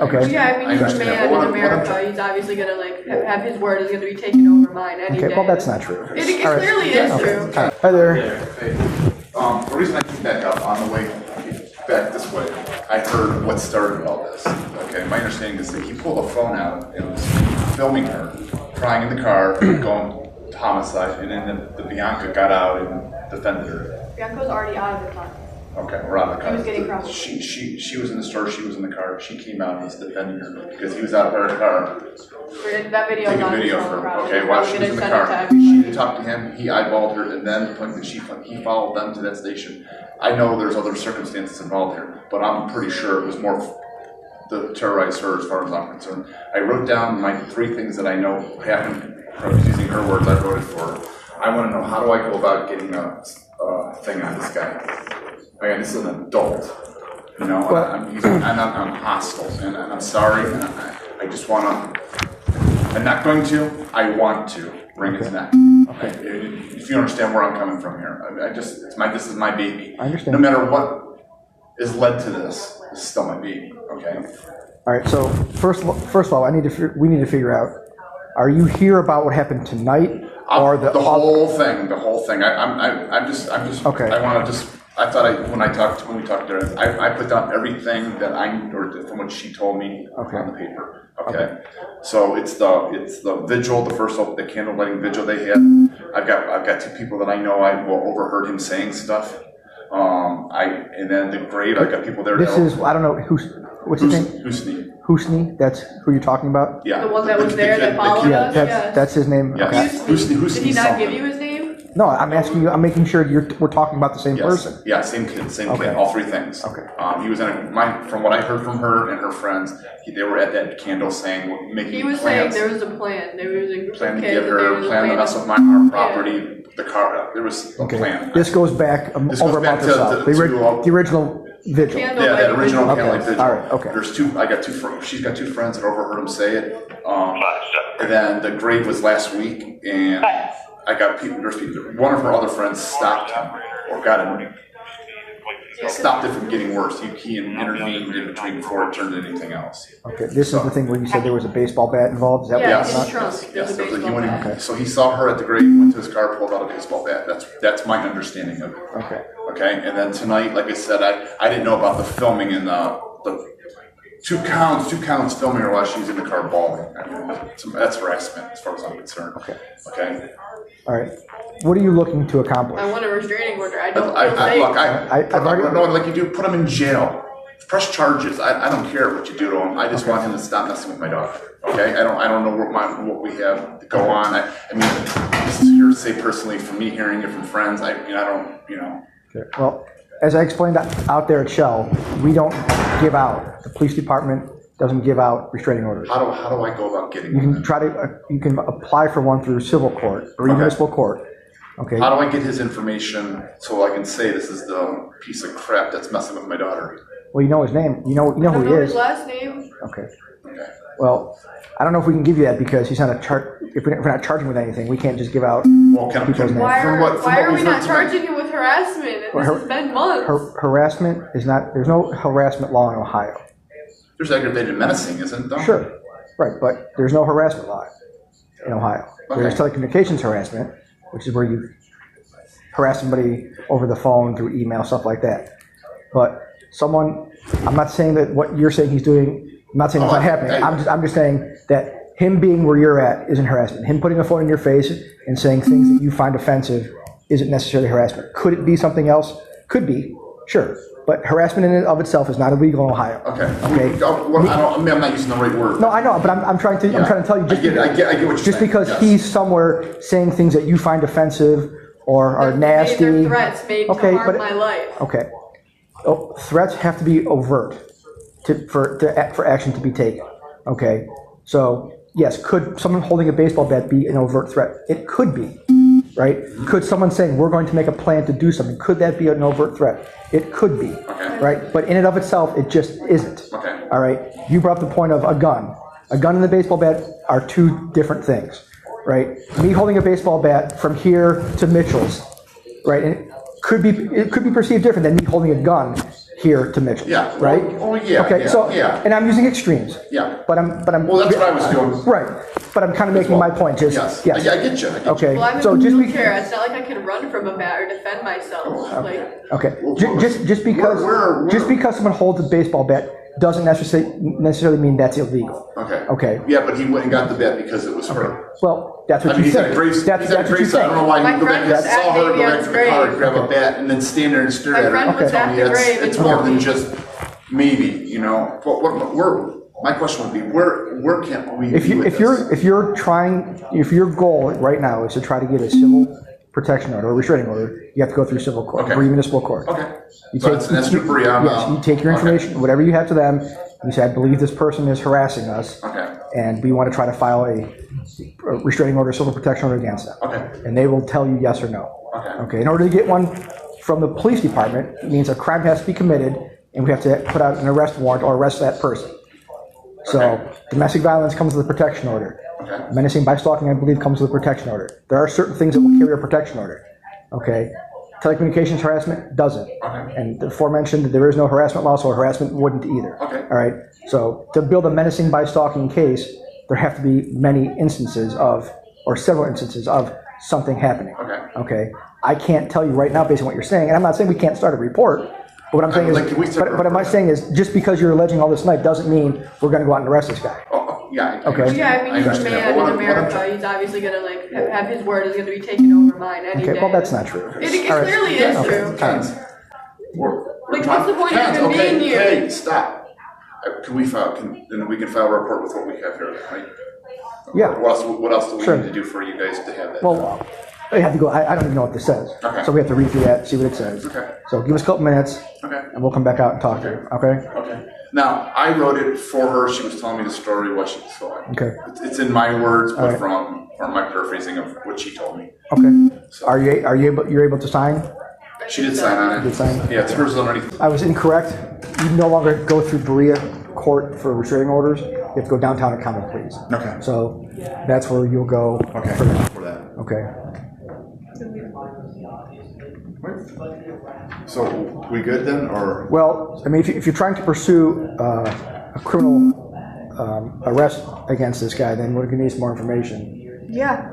Okay. Yeah, I mean, he's a man in America. He's obviously gonna like have his word is gonna be taken over mine any day. Okay, well that's not true. It clearly is true. Hi there. The reason I came back up on the way back this way, I heard what started all this. Okay, my understanding is that he pulled a phone out and was filming her, crying in the car, going to homicide, and then the Bianca got out and defended her. Bianca was already out of the car. Okay, we're out of the car. He was getting crossed. She was in the store, she was in the car, she came out and he's defending her because he was out of her car. That video Taking a video of her. Okay, while she was in the car. She didn't talk to him, he eyeballed her, and then he followed them to that station. I know there's other circumstances involved here, but I'm pretty sure it was more to terrorize her as far as I'm concerned. I wrote down my 3 things that I know happened, using her words, I wrote it for her. I want to know, how do I go about getting a thing on this guy? Again, this is an adult, you know, I'm hostile, and I'm sorry, and I just want to, I'm not going to, I want to wring his neck. Okay. If you understand where I'm coming from here, this is my baby. I understand. No matter what is led to this is still my baby, okay? All right, so first of all, we need to figure out, are you here about what happened tonight? Or the whole thing, I'm just, okay. I want to just, I thought when we talked to her, I put down everything that from what she told me on the paper. Okay. So it's the vigil, the candle lighting vigil they had. I've got 2 people that I know I overheard him saying stuff. And then the grave, I've got people there. I don't know what's his name? Husni, that's who you're talking about? Yeah. The one that was there that followed us? That's his name? Yes. Okay. Husni. Did he not give you his name? No, I'm asking you, I'm making sure we're talking about the same person. Yeah, same kid, all 3 things. Okay. He was from what I heard from her and her friends, they were at that candle saying, making plans. He was saying there was a plan. There was a group plan of to kids. get her, plan to mess with our property, the car, there was a plan. This goes back over a month or so. The original vigil. Yeah, the original candlelight vigil. All right, okay. She's got 2 friends that overheard him say it. And then the grave was last week, and one of her other friends stopped him, or got him, stopped it from getting worse. He intervened in between before it turned into anything else. Okay, this is the thing where you said there was a baseball bat involved? Is that Yes. So he saw her at the grave, went to his car, pulled out a baseball bat. That's my understanding of it. Okay, and then tonight, like I said, I didn't know about the filming and the 2 counts filming her while she was in the car bawling. I mean, that's harassment as far as I'm concerned. Okay. All right. What are you looking to accomplish? I want a restraining order. I don't like you do, put him in jail. Press charges. I don't care what you do to him. I just want him to stop messing with my daughter. Okay? I don't know what we have to go on. I mean, this is hearsay personally from me hearing it from friends. I don't. Okay. Well, as I explained out there at Shell, we don't give out. The police department doesn't give out restraining orders. How do I go about getting one? You can apply for one through civil court or municipal court. Okay. How do I get his information so I can say this is the piece of crap that's messing with my daughter? Well, you know his name. You know who he is. His last name. Okay. Well, I don't know if we can give you that because he's not a if we're not charging with anything, we can't just give out people's names. Why are we not charging you with harassment? This has been months. Harassment is not. There's no harassment law in Ohio. There's aggravated menacing, isn't there? Sure. Right, but there's no harassment law in Ohio. There's telecommunications harassment, which is where you harass somebody over the phone, through email, stuff like that. But I'm not saying that what you're saying he's doing, I'm not saying it's not happening. I'm just saying that him being where you're at isn't harassment. Him putting a phone in your face and saying things that you find offensive isn't necessarily harassment. Could it be something else? Could be, sure. But harassment in and of itself is not illegal in Ohio. Okay. I'm not using the right word. No, I know, but I'm trying to tell you. I get what you're saying. Just because he's somewhere saying things that you find offensive or are nasty. They're threats made to harm my life. Okay. Oh, threats have to be overt for action to be taken. Okay. So yes, could someone holding a baseball bat be an overt threat? It could be. Right? Could someone saying we're going to make a plan to do something, could that be an overt threat? It could be. Okay. Right? But in and of itself, it just isn't. Okay. All right? You brought up the point of a gun. A gun and the baseball bat are 2 different things. Right? Me holding a baseball bat from here to Mitchell's, right? And it could be perceived different than me holding a gun here to Mitchell. Yeah. Right? Oh, yeah. Okay, yeah, so, yeah. and I'm using extremes. Yeah. But I'm. Well, that's what I was doing. Right. But I'm kind of making my point, just. Yes. Yes. I get you. Okay. Well, I'm in so a just wheelchair. It's not like I can run from a bat or defend myself. Okay. Just because someone holds a baseball bat doesn't necessarily mean that's illegal. Okay. Okay. Yeah, but he went and got the bat because it was her. Well, that's what I mean, you he's at think. a grave. That's what you I don't know think. why My you go back friend and was at saw her go back Davian's to the car and grave. grab a bat and then stand there and stare My at her. friend was at the grave It's and more told than me. just maybe, you know. My question would be, where can we? If your goal right now is to try to get a civil protection order or restraining order, you have to go through civil court, Okay. or municipal court. Okay. So that's Dupree. Yes, you take your information, whatever you have to them. You say, I believe this person is harassing us, Okay. and we want to try to file a restraining order, civil protection order against them. Okay. And they will tell you yes or no. Okay. Okay. In order to get one from the police department, it means a crime has to be committed, and we have to put out an arrest warrant or arrest that person. So domestic violence comes with a protection order. Okay. Menacing by stalking, I believe, comes with a protection order. There are certain things that will carry a protection order. Okay. Telecommunications harassment doesn't. Okay. And the aforementioned, there is no harassment law, so harassment wouldn't either. Okay. All right. So to build a menacing by stalking case, there have to be many instances of, or several instances of something happening. Okay. Okay. I can't tell you right now based on what you're saying, and I'm not saying we can't start a report. But what I'm saying but what I'm saying is, just because you're alleging all this tonight doesn't mean we're going to go out and arrest this guy. Yeah. Okay. Yeah, I mean, he's a man in America. He's obviously gonna have his word is gonna be taken over mine any day. Well, that's not true. It clearly is true. Like, what's the point of even being here? Hey, stop. Can we file? Then we can file a report with what we have here, right? Yeah. What else do we need to do for you guys to have that? Well, I have to go. I don't even know what this says. Okay. So we have to read through that, see what it says. Okay. So give us a couple minutes. Okay. And we'll come back out and talk to you. Okay. Okay. Now, I wrote it for her. She was telling me the story, what she saw. Okay. It's in my words, but right. from my paraphrasing of what she told me. Okay. Are you able to sign? She did sign on it. Did sign? Yeah, it's hers underneath. I was incorrect. You no longer go through Berea Court for restraining orders. You have to go downtown to Common Pleas. Okay. So that's where you'll go. Okay. For that. Okay. So we good then, or? Well, I mean, if you're trying to pursue a criminal arrest against this guy, then we're going to need some more information. Yeah.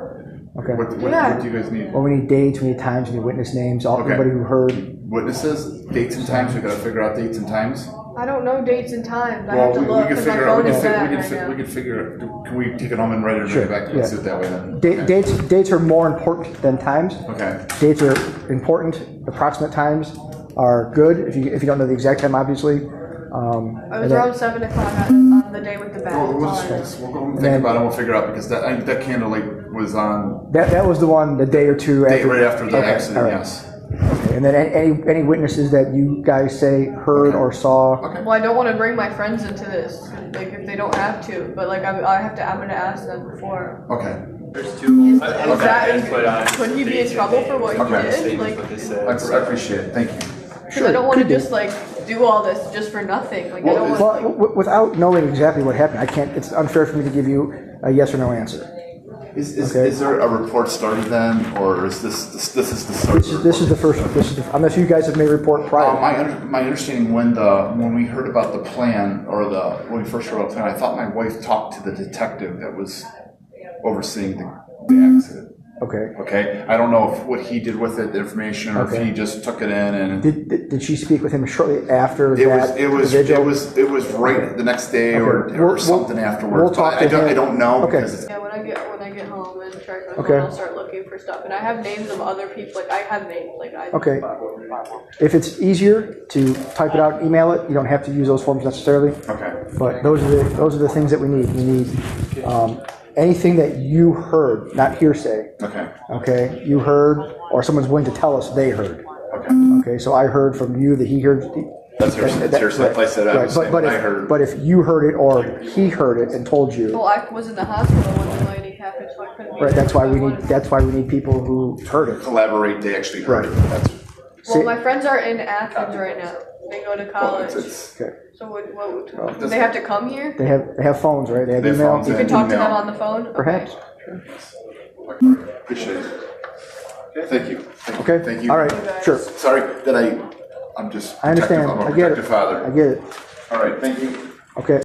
Okay. What do you guys need? Well, we need dates, we need times, we need witness names, everybody who heard. Witnesses, dates and times. We got to figure out dates and times. I don't know dates and times. I have to look we can because my figure out. phone is bad right now. We can figure. Can we take it home and write it and bring it back? Let's do it that way then. Dates are more important than times. Okay. Dates are important. Approximate times are good if you don't know the exact time, obviously. I was around 7 o'clock on the day with the bat. We'll go and think about it. We'll figure it out because that candle light was on. That was the one the day or two after. Right after the accident. Right. Yes. Okay. And then any witnesses that you guys say heard or saw. Okay. Well, I don't want to bring my friends into this, like if they don't have to. But like I'm gonna ask them before. Okay. There's two. Could he be in trouble for what he did? Like, I appreciate it. Thank you. Because I don't want to just like do all this just for nothing. Like I don't want. Well, without knowing exactly what happened, I can't. It's unfair for me to give you a yes or no answer. Is there a report started then, or is this the start? This is the first. Unless you guys have made a report prior. My understanding when we heard about the plan when we first heard about the plan, I thought my wife talked to the detective that was overseeing the accident. Okay. Okay. I don't know what he did with it, the information, or if he just took it in and. Did she speak with him shortly after It was right the next day or something afterwards. We'll talk to him. I don't know. Okay. Yeah, when I get home and check my phone, I'll start looking for stuff. And I have names of other people. Like I have names. Okay. If it's easier to type it out, email it. You don't have to use those forms necessarily. Okay. But those are the things that we need. We need anything that you heard, not hearsay. Okay. Okay. You heard, or someone's willing to tell us they heard. Okay. Okay. So I heard from you that he heard. That's hearsay. I said I was saying I heard. But if you heard it or he heard it and told you. Well, I was in the hospital when the lady happened, so I couldn't be. Right. That's why we need people who heard it. Collaborate. They actually heard it. Well, my friends are in Athens right now. They go to college. Okay. So what do they have to come here? They have phones, right? They have email. Phones You can talk to them on the phone? Perhaps. Okay. Appreciate it. Thank you. Okay. Thank you. All right. Sure. Sorry that I'm just. I understand. I'm a I get it. protective father. I get it. All right, thank you. Okay.